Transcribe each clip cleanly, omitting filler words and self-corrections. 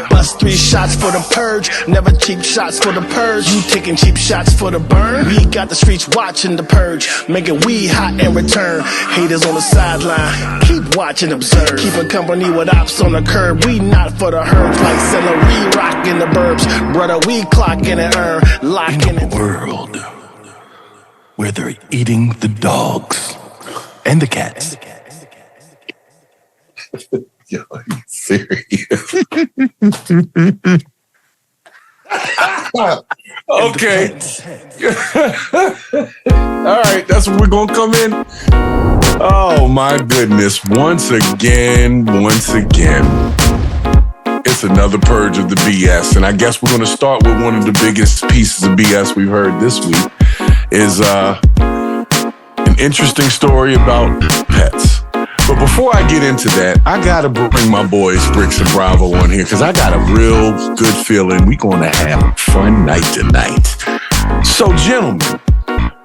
Bust 3 shots for the purge, never cheap shots for the purge. You taking cheap shots for the burn? We got the streets watching the purge, making weed hot in return. Haters on the sideline, keep watching, observe. Keeping company with ops on the curb. We not for the herbs like celery, rockin' the burbs. Brother, we clockin' and earn, locking it. World where they're eating the dogs and the cats. Yo, are you serious? Okay. All right, that's where we're going to come in. Oh, my goodness. Once again, it's another purge of the BS. And I guess we're going to start with one of the biggest pieces of BS we've heard this week is an interesting story about pets. But before I get into that, I got to bring my boys Brix and Bravo on here because I got a real good feeling we're going to have a fun night tonight. So, gentlemen,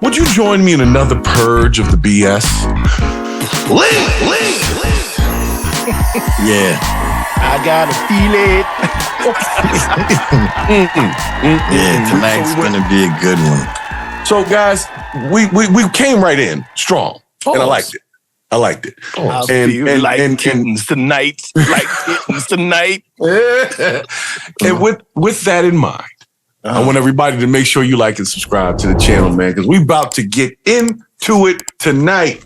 would you join me in another purge of the BS? Yeah. I got to feel it. Yeah, tonight's going to be a good one. So, guys, we came right in strong, and I liked it. Oh, and kittens tonight. Like kittens tonight. And with that in mind, I want everybody to make sure you like and subscribe to the channel, man, because we're about to get into it tonight.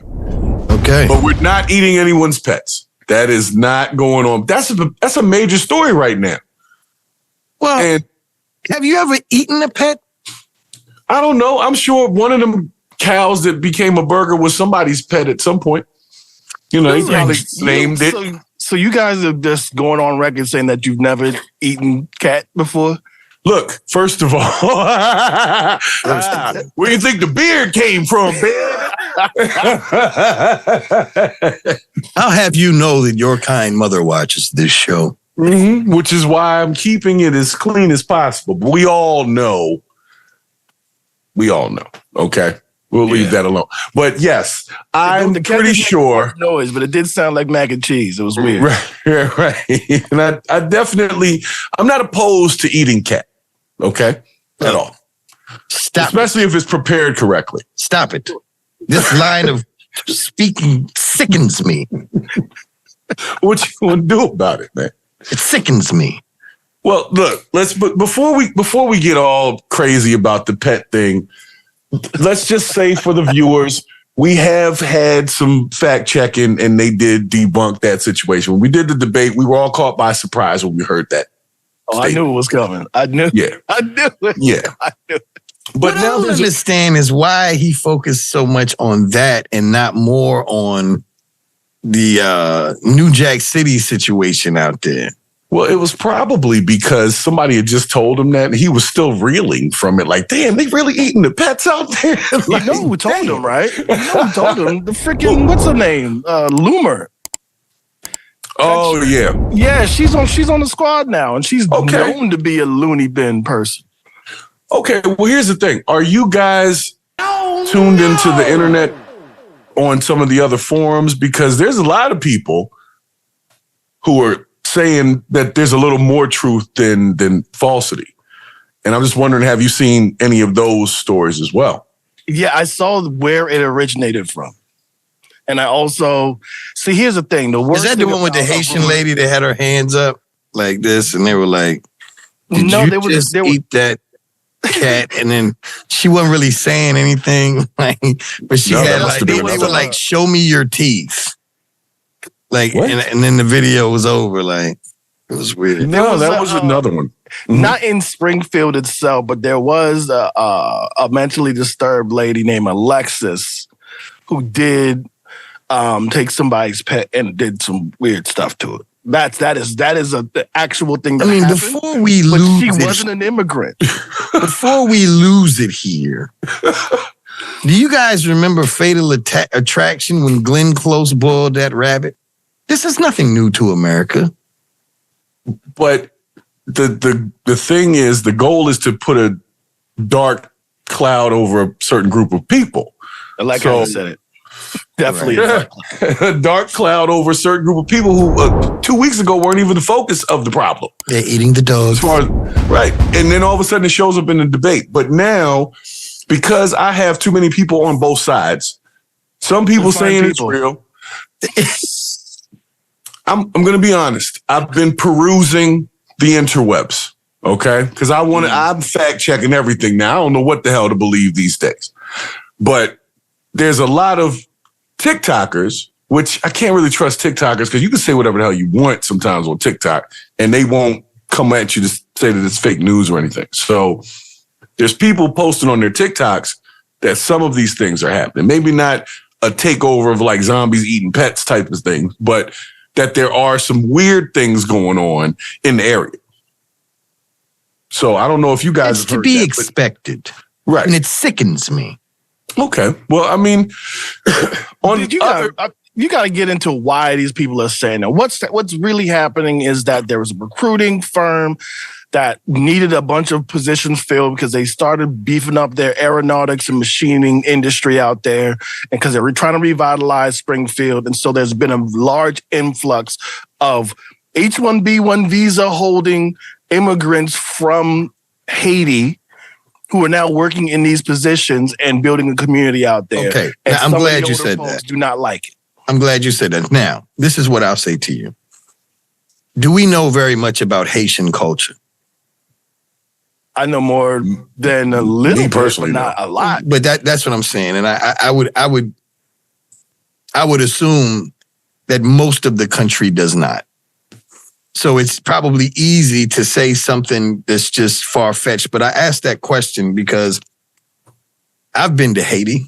Okay. But we're not eating anyone's pets. That is not going on. That's a major story right now. Well, and have you ever eaten a pet? I don't know. I'm sure one of them cows that became a burger was somebody's pet at some point. You know, they probably named it. So you guys are just going on record saying that you've never eaten cat before? Look, first of all, where do you think the beard came from, man? I'll have you know that your kind mother watches this show. Mm-hmm. Which is why I'm keeping it as clean as possible. But we all know. Okay? We'll leave that alone. But yes, I'm pretty sure. Noise, but it did sound like mac and cheese. It was weird. Right. And I'm not opposed to eating cat. Okay? At all. Stop. Especially if it's prepared correctly. Stop it. This line of speaking sickens me. What you want to do about it, man? It sickens me. Well, look, before we get all crazy about the pet thing, let's just say for the viewers, we have had some fact checking and they did debunk that situation. When we did the debate, we were all caught by surprise when we heard that. Oh, I knew it was coming. I knew. Yeah. I knew it. Yeah. I knew it. But what now I don't understand is why he focused so much on that and not more on the New Jack City situation out there. Well, it was probably because somebody had just told him that and he was still reeling from it. Like, damn, they really eating the pets out there? Like, you know who told him, right? You know who told him? The freaking, what's her name? Loomer. Oh, yeah. Yeah, she's on the squad now, and she's known to be a loony bin person. Okay, well, here's the thing. Are you guys tuned into the internet on some of the other forums? Because there's a lot of people who are saying that there's a little more truth than falsity. And I'm just wondering, have you seen any of those stories as well? Yeah, I saw where it originated from. And I also, see, here's the thing. The worst is that the one with the Haitian lady that had her hands up like this? And they were like, did you just eat that cat? And then she wasn't really saying anything. Like, but she had like, they were like, show me your teeth. Like, and then the video was over. Like, it was weird. No, that was another one. Mm-hmm. Not in Springfield itself, but there was a mentally disturbed lady named Alexis who did take somebody's pet and did some weird stuff to it. That is the actual thing that happened. Before we lose she wasn't an immigrant. Before we lose it here, do you guys remember Fatal Attraction when Glenn Close boiled that rabbit? This is nothing new to America. But the thing is, the goal is to put a dark cloud over a certain group of people. I like how you said it. Definitely a dark cloud over a certain group of people who 2 weeks ago weren't even the focus of the problem. They're eating the dogs. Right. And then all of a sudden it shows up in the debate. But now, because I have too many people on both sides, some people saying it's real. I'm going to be honest. I've been perusing the interwebs, okay? Because I'm fact checking everything now. I don't know what the hell to believe these days. But there's a lot of TikTokers, which I can't really trust TikTokers because you can say whatever the hell you want sometimes on TikTok and they won't come at you to say that it's fake news or anything. So there's people posting on their TikToks that some of these things are happening. Maybe not a takeover of like zombies eating pets type of thing, but that there are some weird things going on in the area. So I don't know if you guys it's to be expected. Right. And it sickens me. Okay. Well, I mean, you got to get into why these people are saying that. What's really happening is that there was a recruiting firm that needed a bunch of positions filled because they started beefing up their aeronautics and machining industry out there, and because they were trying to revitalize Springfield. And so there's been a large influx of H-1B1 visa holding immigrants from Haiti who are now working in these positions and building a community out there. Okay, and now, I'm glad you said that. Do not like it. I'm glad you said that. Now, this is what I'll say to you. Do we know very much about Haitian culture? I know more than a little bit, personally, but not a lot. But that's what I'm saying. And I would assume that most of the country does not. So it's probably easy to say something that's just far-fetched. But I asked that question because I've been to Haiti.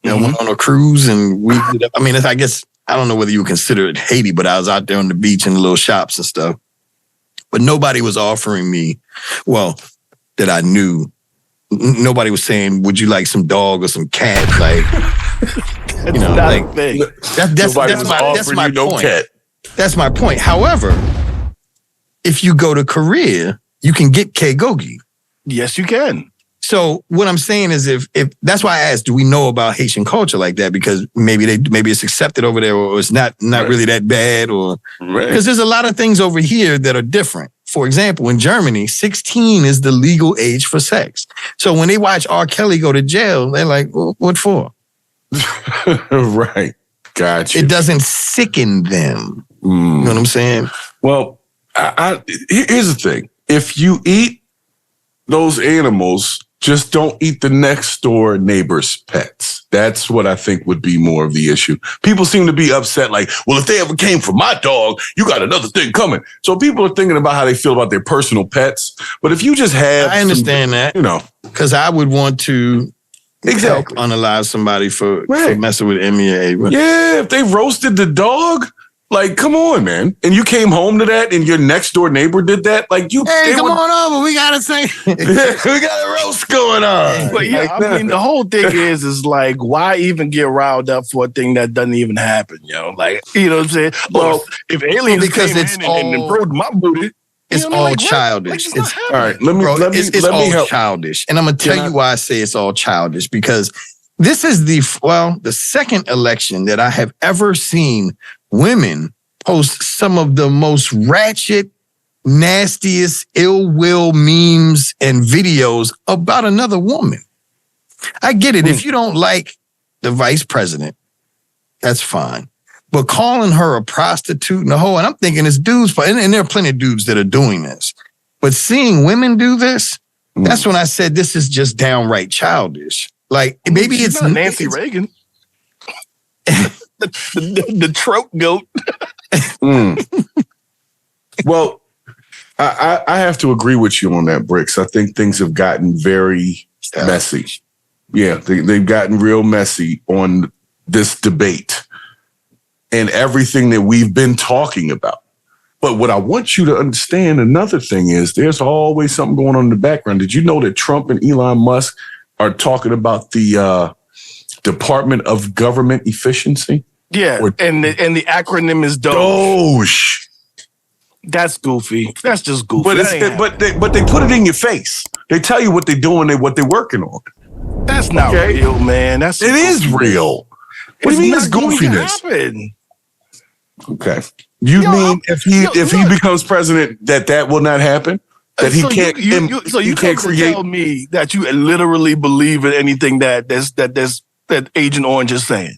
I went on a cruise and I guess, I don't know whether you would consider it Haiti, but I was out there on the beach in the little shops and stuff. But nobody was offering me, that I knew. Nobody was saying, would you like some dog or some cat? Like, that's my point. Cat. That's my point. However, if you go to Korea, you can get kegogi. Yes, you can. So what I'm saying is if that's why I asked, do we know about Haitian culture like that? Because maybe it's accepted over there or it's not really that bad, or because there's a lot of things over here that are different. For example, in Germany, 16 is the legal age for sex. So when they watch R. Kelly go to jail, they're like, well, what for? Right. Gotcha. It doesn't sicken them. You know what I'm saying? Well, here's the thing. If you eat those animals, just don't eat the next door neighbor's pets. That's what I think would be more of the issue. People seem to be upset like, well, if they ever came for my dog, you got another thing coming. So people are thinking about how they feel about their personal pets. But if you just have... I understand that. Because I would want to help unalive somebody for messing with Emmy or Ava. Yeah, if they roasted the dog... Like, come on, man. And you came home to that and your next door neighbor did that? Like, come on over. We got to say, we got a roast going on. But yeah, I mean, the whole thing is like, why even get riled up for a thing that doesn't even happen, Like, you know what I'm saying? Well, if aliens came in and probed my booty, it's all childish. All right, let me all help. childish. And I'm going to tell you why I say it's all childish, because this is the second election that I have ever seen women post some of the most ratchet, nastiest, ill will memes and videos about another woman. I get it. If you don't like the vice president, that's fine. But calling her a prostitute and a hoe, and I'm thinking it's dudes, and there are plenty of dudes that are doing this. But seeing women do this, that's when I said this is just downright childish. Like, maybe it's not Nancy Reagan. The trout goat. Well, I have to agree with you on that, Brix. I think things have gotten very messy. Yeah, they've gotten real messy on this debate and everything that we've been talking about. But what I want you to understand, another thing is there's always something going on in the background. Did you know that Trump and Elon Musk are talking about the Department of Government Efficiency? Yeah, and the acronym is DOGE. DOGE. That's goofy. That's just goofy. But they put it in your face. They tell you what they're doing and what they're working on. That's not real, man. It is real. What do you mean it's goofiness? Okay. You mean if he becomes president that will not happen? That he can't you can't tell me that you literally believe in anything that Agent Orange is saying.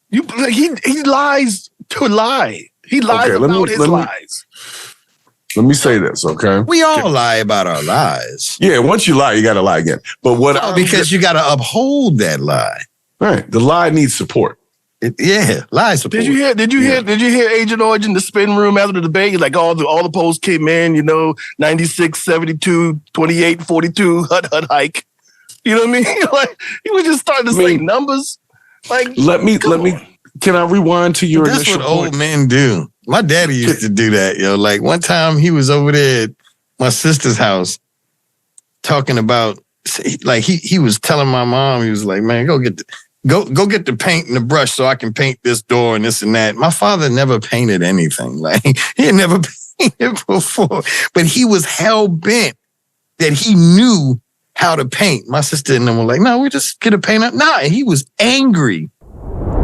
He lies to lie. He lies about his lies. Let me say this, okay? We all lie about our lies. Yeah, once you lie, you got to lie again. But because you got to uphold that lie. Right. The lie needs support. Lie support. Did you hear Agent Orange in the spin room after the debate? Like all the polls came in, 96, 72, 28, 42, hut hike. You know what I mean? Like he was just starting to say numbers. Like can I rewind to your initial point? That's what old men do. My daddy used to do that, yo. Like one time he was over there at my sister's house talking about, like he was telling my mom, he was like, man, go get the paint and the brush so I can paint this door and this and that. My father never painted anything. Like he had never painted before, but he was hell bent that he knew how to paint. My sister and them were like, no, we just get a painter. Nah, and he was angry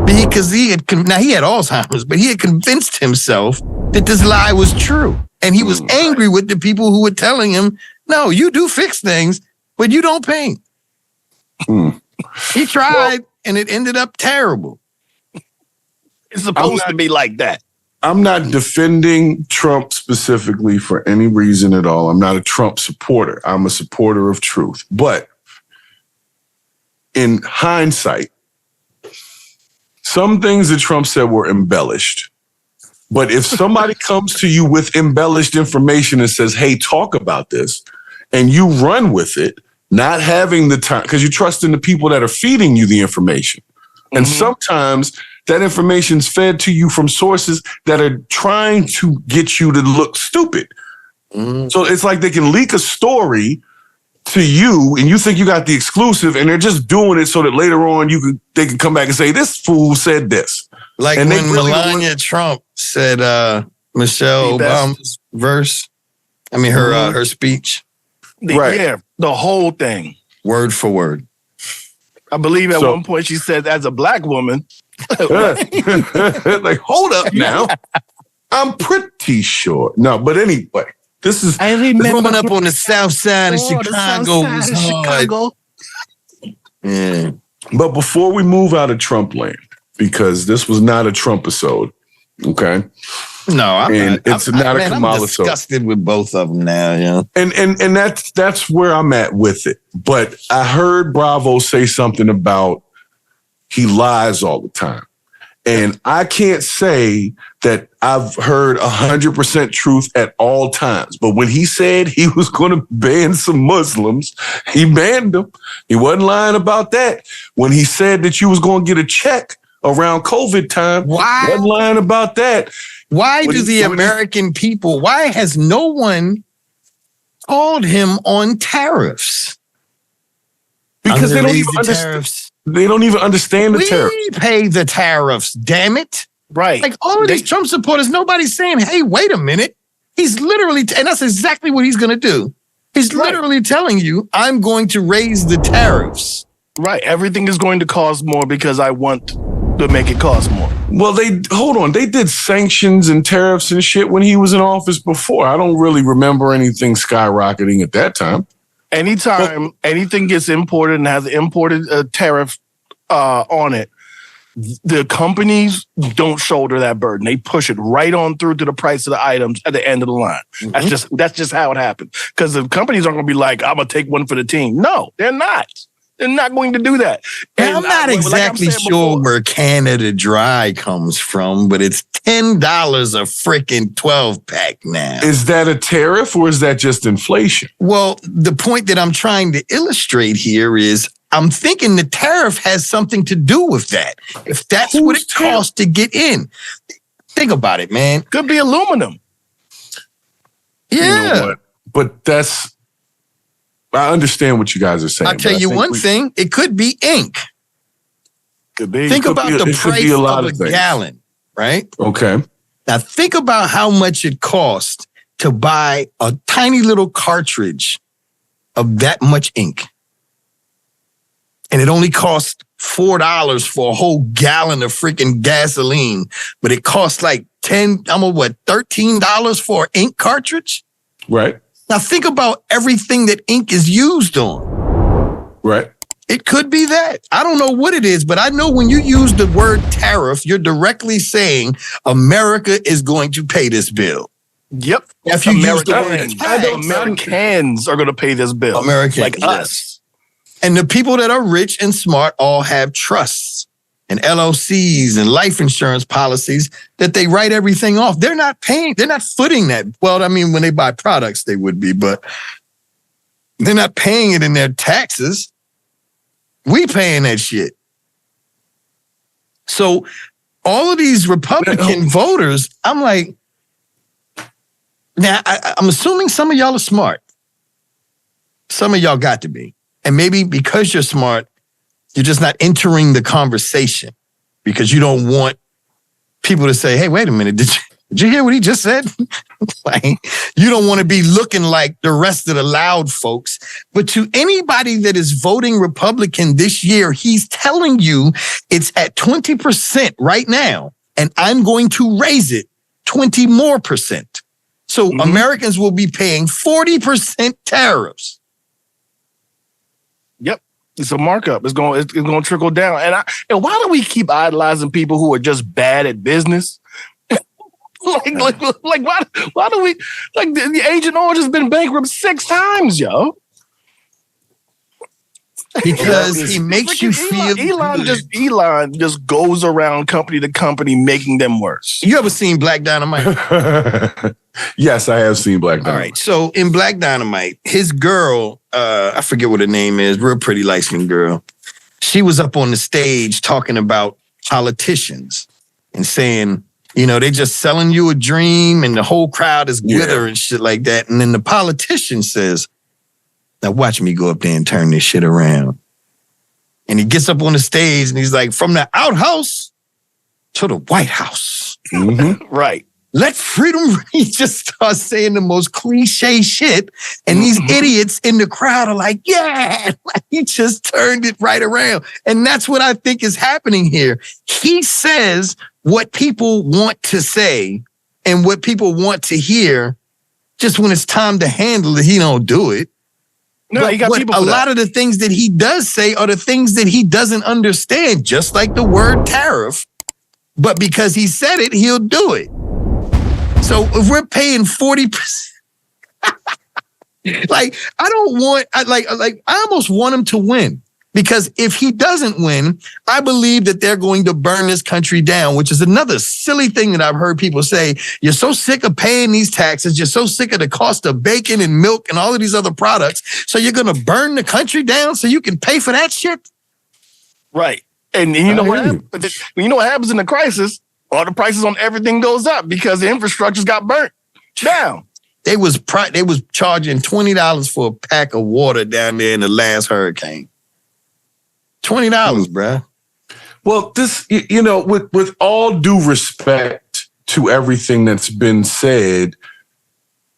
because he had Alzheimer's, but he had convinced himself that this lie was true. And he was angry with the people who were telling him, no, you do fix things, but you don't paint. He tried, and it ended up terrible. It's supposed to be like that. I'm not defending Trump specifically for any reason at all. I'm not a Trump supporter. I'm a supporter of truth. But in hindsight, some things that Trump said were embellished. But if somebody comes to you with embellished information and says, hey, talk about this, and you run with it, not having the time, because you trust in the people that are feeding you the information. And sometimes that information is fed to you from sources that are trying to get you to look stupid. So it's like they can leak a story to you and you think you got the exclusive and they're just doing it so that later on they can come back and say, this fool said this. Like and when Melania Trump said Michelle Obama's verse, her speech. Right. Yeah, the whole thing. Word for word. I believe at one point she said, as a black woman. Like, hold up now. I'm pretty sure. No, but anyway, this is... I remember growing up on the south side of Chicago was hard. Yeah. But before we move out of Trump land, because this was not a Trump episode, okay? No, I'm disgusted with both of them now, yeah. And that's where I'm at with it. But I heard Bravo say something about he lies all the time. And I can't say that I've heard 100% truth at all times. But when he said he was going to ban some Muslims, he banned them. He wasn't lying about that. When he said that you was going to get a check around COVID time, he wasn't lying about that. Why has no one called him on tariffs? Because they don't even understand. They don't even understand the tariffs. We pay the tariffs, damn it. Right. Like all of these Trump supporters, nobody's saying, hey, wait a minute. He's literally, and that's exactly what he's going to do. He's literally telling you, I'm going to raise the tariffs. Right. Everything is going to cost more because I want to make it cost more. Well, they did sanctions and tariffs and shit when he was in office before. I don't really remember anything skyrocketing at that time. Anytime anything gets imported and has an imported tariff on it, the companies don't shoulder that burden. They push it right on through to the price of the items at the end of the line. That's just how it happens. Because the companies aren't going to be like, I'm going to take one for the team. No, they're not. They're not going to do that. And I'm not exactly sure where Canada Dry comes from, but it's $10 a freaking 12-pack now. Is that a tariff or is that just inflation? Well, the point that I'm trying to illustrate here is I'm thinking the tariff has something to do with that. If that's what it costs to get in. Think about it, man. Could be aluminum. Yeah. You know what? But I understand what you guys are saying. I'll tell you one thing. It could be ink. Could be. Think about the price of a gallon, right? Okay. Now think about how much it costs to buy a tiny little cartridge of that much ink. And it only costs $4 for a whole gallon of freaking gasoline, but it costs like $13 for an ink cartridge? Right. Now think about everything that ink is used on. Right. It could be that. I don't know what it is, but I know when you use the word tariff, you're directly saying America is going to pay this bill. Yep. If you use the word Americans are going to pay this bill. Americans, like us. And the people that are rich and smart all have trusts and LLCs and life insurance policies that they write everything off. They're not paying. They're not footing that. Well, I mean, when they buy products, they would be, but they're not paying it in their taxes. We paying that shit. So all of these Republican voters, I'm like, now I'm assuming some of y'all are smart. Some of y'all got to be. And maybe because you're smart, you're just not entering the conversation because you don't want people to say, hey, wait a minute, did you hear what he just said? Like, you don't want to be looking like the rest of the loud folks. But to anybody that is voting Republican this year, he's telling you it's at 20% right now, and I'm going to raise it 20 more percent. So Americans will be paying 40% tariffs. Yep. It's a markup. It's going to trickle down. And why do we keep idolizing people who are just bad at business? like why do we, like, the Agent Orange has been bankrupt 6 times, yo. Because he makes you feel Elon just goes around company to company making them worse. You ever seen Black Dynamite? Yes, I have seen Black Dynamite. All right. So in Black Dynamite, his girl, I forget what her name is, real pretty light-skinned girl. She was up on the stage talking about politicians and saying, you know, they just selling you a dream and the whole crowd is glitter and shit like that. And then the politician says, now watch me go up there and turn this shit around. And he gets up on the stage and he's like, from the outhouse to the White House. Right. Let freedom. He just starts saying the most cliche shit. And these idiots in the crowd are like, yeah, like, he just turned it right around. And that's what I think is happening here. He says what people want to say and what people want to hear. Just when it's time to handle it, he don't do it. No, but you got people a lot of the things that he does say are the things that he doesn't understand, just like the word tariff. But because he said it, he'll do it. So if we're paying 40%, like, I almost want him to win. Because if he doesn't win, I believe that they're going to burn this country down, which is another silly thing that I've heard people say. You're so sick of paying these taxes. You're so sick of the cost of bacon and milk and all of these other products. So you're going to burn the country down so you can pay for that shit? Right. And you know what happens? You know what happens in a crisis? All the prices on everything goes up because the infrastructure's got burnt down. They was charging $20 for a pack of water down there in the last hurricane. $20, bruh. Well, this, you know, with all due respect to everything that's been said,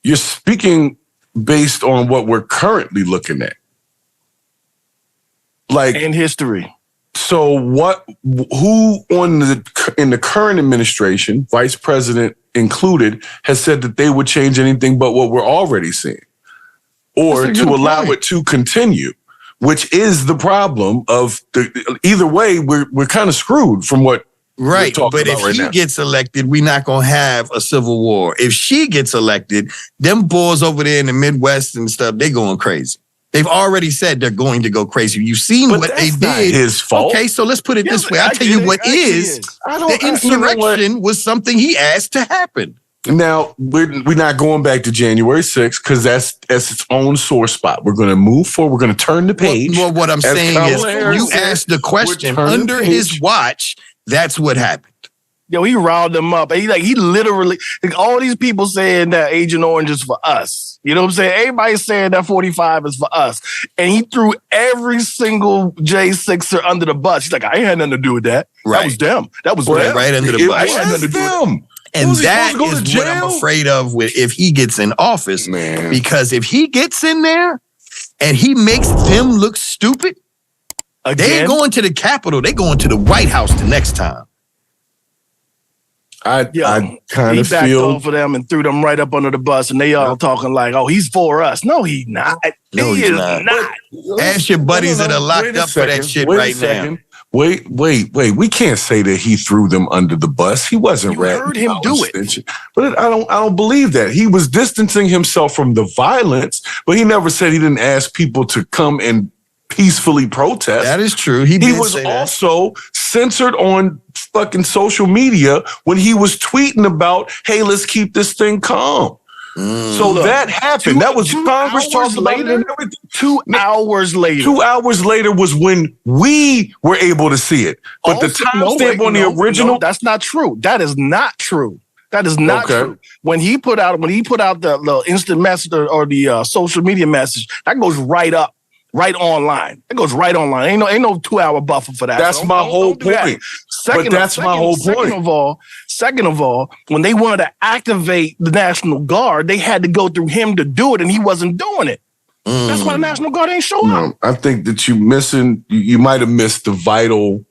you're speaking based on what we're currently looking at. Like, in history. So who in the current administration, vice president included, has said that they would change anything but what we're already seeing or to allow it to continue? Which is the problem of either way, we're kind of screwed from what we're talking about right now. But if he gets elected, we're not going to have a civil war. If she gets elected, them boys over there in the Midwest and stuff, they going crazy. They've already said they're going to go crazy. You've seen what they did. Not his fault. Okay, so let's put it this way. I'll tell you what is. The insurrection was something he asked to happen. Now, we're not going back to January 6th because that's its own sore spot. We're going to move forward. We're going to turn the page. Well, what I'm saying is you asked the question under his watch. That's what happened. Yo, he riled them up. He literally, all these people saying that Agent Orange is for us. You know what I'm saying? Everybody's saying that 45 is for us. And he threw every single J6er under the bus. He's like, I ain't had nothing to do with that. Right. That was them. That was them. Right under the bus. I had nothing to do with it. And that is what I'm afraid of if he gets in office. Man. Because if he gets in there and he makes them look stupid, They ain't going to the Capitol. They going to the White House the next time. I kind of backed feel off of them and threw them right up under the bus, and they all talking like, "Oh, he's for us." No, he's not. No, he's not. Ask your buddies that are locked up for that shit right now. Wait. We can't say that he threw them under the bus. He wasn't ratting. You heard him do it. But I don't believe that. He was distancing himself from the violence, but he never said he didn't ask people to come and peacefully protest. That is true. He was also censored on fucking social media when he was tweeting about, hey, let's keep this thing calm. So that happened. That was Congress talking about it and everything. 2 hours later. 2 hours later was when we were able to see it. But the timestamp on the original. No, that's not true. That is not true. That is not true. When he put out the instant message or the social media message, that goes right up. Right online. It goes right online. Ain't no 2 hour buffer for that. That's my whole point. Second of all, when they wanted to activate the National Guard, they had to go through him to do it, and he wasn't doing it. That's why the National Guard ain't show up. I think that you might have missed the vital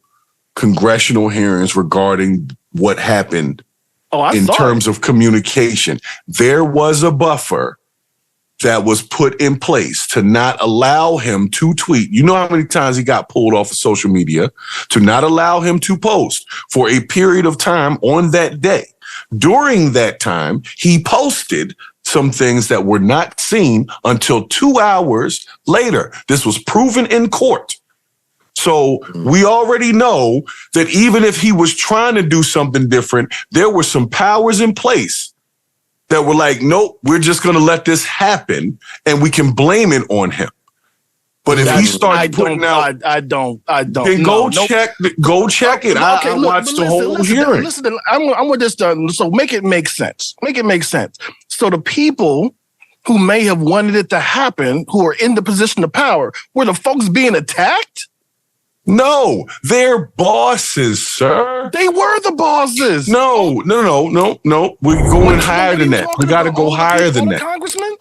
congressional hearings regarding what happened in terms of communication. There was a buffer that was put in place to not allow him to tweet. You know how many times he got pulled off of social media, to not allow him to post for a period of time on that day. During that time, he posted some things that were not seen until 2 hours later. This was proven in court. So we already know that even if he was trying to do something different, there were some powers in place that were like, nope, we're just going to let this happen and we can blame it on him. But if he starts putting out... I don't. Then go check it. I watched the whole hearing. Listen, I'm with this done. So make it make sense. So the people who may have wanted it to happen, who are in the position of power, were the folks being attacked? No, they're bosses, sir. They were the bosses. No. We're going higher than that. We got to go higher than that.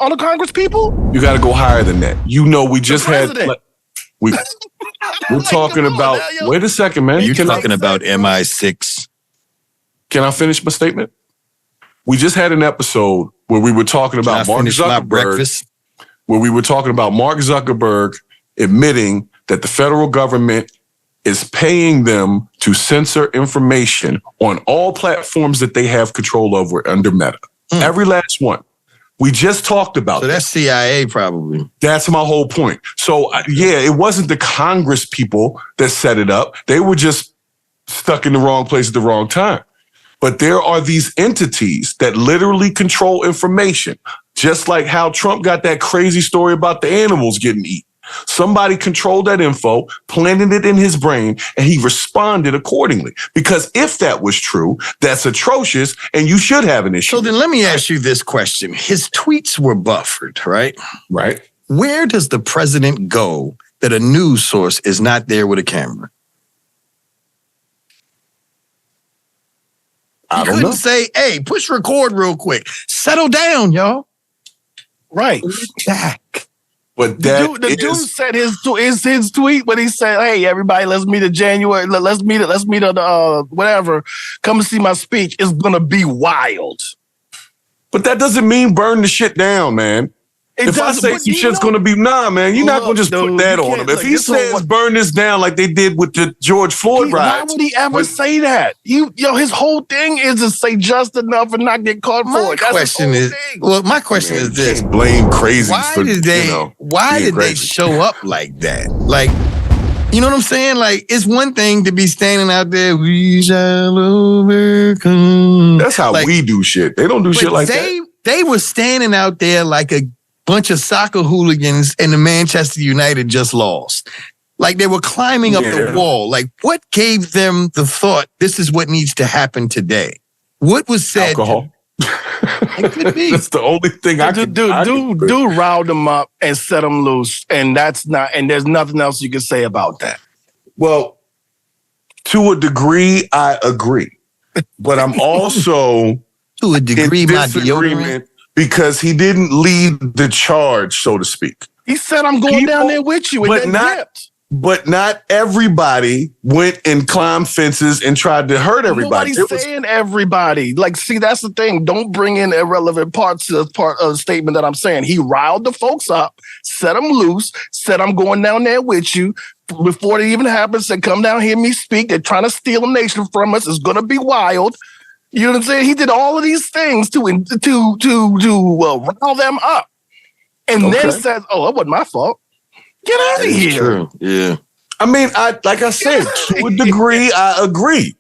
On the Congress people? You got to go higher than that. You know, we just had. We're talking about. Wait a second, man. You're talking about MI6. Can I finish my statement? We just had an episode where we were talking about Mark Zuckerberg. Where we were talking about Mark Zuckerberg admitting that the federal government is paying them to censor information on all platforms that they have control over under Meta. Every last one. We just talked about that. So that's CIA probably. That's my whole point. So, it wasn't the Congress people that set it up. They were just stuck in the wrong place at the wrong time. But there are these entities that literally control information, just like how Trump got that crazy story about the animals getting eaten. Somebody controlled that info, planted it in his brain, and he responded accordingly. Because if that was true, that's atrocious, and you should have an issue. So then let me ask you this question. His tweets were buffered, right? Right. Where does the president go that a news source is not there with a camera? I don't know. Say, hey, push record real quick. Settle down, y'all. Right. Back. But the dude said his tweet when he said, "Hey, everybody, let's meet in January. Let's meet at whatever. Come and see my speech. It's gonna be wild." But that doesn't mean burn the shit down, man. If I say some shit's going to be, man, you're not going to just put that on him. If he says burn this down like they did with the George Floyd riots. Why would he ever say that? His whole thing is to say just enough and not get caught for it. My question is this. Blame crazies. Why did they show up like that? Like, you know what I'm saying? Like, it's one thing to be standing out there, we shall overcome. That's how we do shit. They don't do shit like that. They were standing out there like a bunch of soccer hooligans and the Manchester United just lost. Like they were climbing up the wall. Like what gave them the thought, this is what needs to happen today? What was said? Alcohol. It could be. That's the only thing I can do. Dude riled them up and set them loose. And there's nothing else you can say about that. Well, to a degree, I agree. But I'm also to a degree in disagreement because he didn't lead the charge, so to speak. He said, I'm going down there with you. And But not everybody went and climbed fences and tried to hurt everybody. Nobody's saying everybody. Like, see, that's the thing. Don't bring in irrelevant parts as part of the statement that I'm saying. He riled the folks up, set them loose, said, I'm going down there with you. Before it even happened, said, come down, hear me speak. They're trying to steal a nation from us. It's going to be wild. You know what I'm saying? He did all of these things to rile them up. And then says, oh, it wasn't my fault. Get out of here. True. Yeah. I mean, like I said, to a degree, I agree.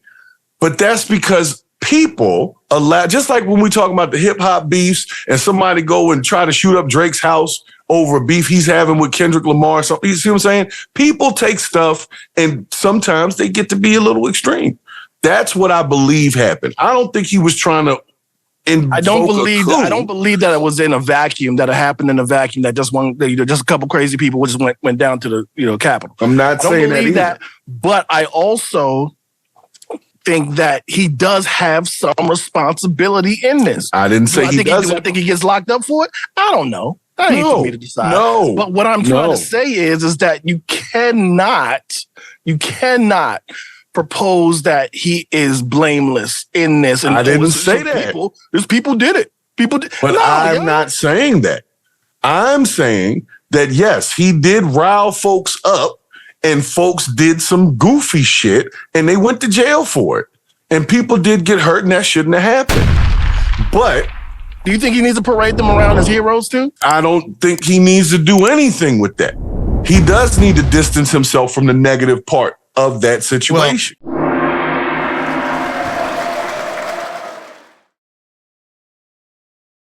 But that's because people allow, just like when we talk about the hip hop beefs and somebody go and try to shoot up Drake's house over a beef he's having with Kendrick Lamar. So, you see what I'm saying? People take stuff and sometimes they get to be a little extreme. That's what I believe happened. I don't think he was trying to I don't believe that it was in a vacuum, that it happened in a vacuum, that just just a couple crazy people just went down to the Capitol. I'm not saying that either. But I also think that he does have some responsibility in this. I didn't say he doesn't. I think he gets locked up for it. I don't know. That ain't for me to decide. No. But what I'm trying to say is that you cannot propose that he is blameless in this. And I didn't say that. People did it. But I'm not saying that. I'm saying that, yes, he did rile folks up and folks did some goofy shit and they went to jail for it. And people did get hurt and that shouldn't have happened. But do you think he needs to parade them around as heroes too? I don't think he needs to do anything with that. He does need to distance himself from the negative part of that situation. Well,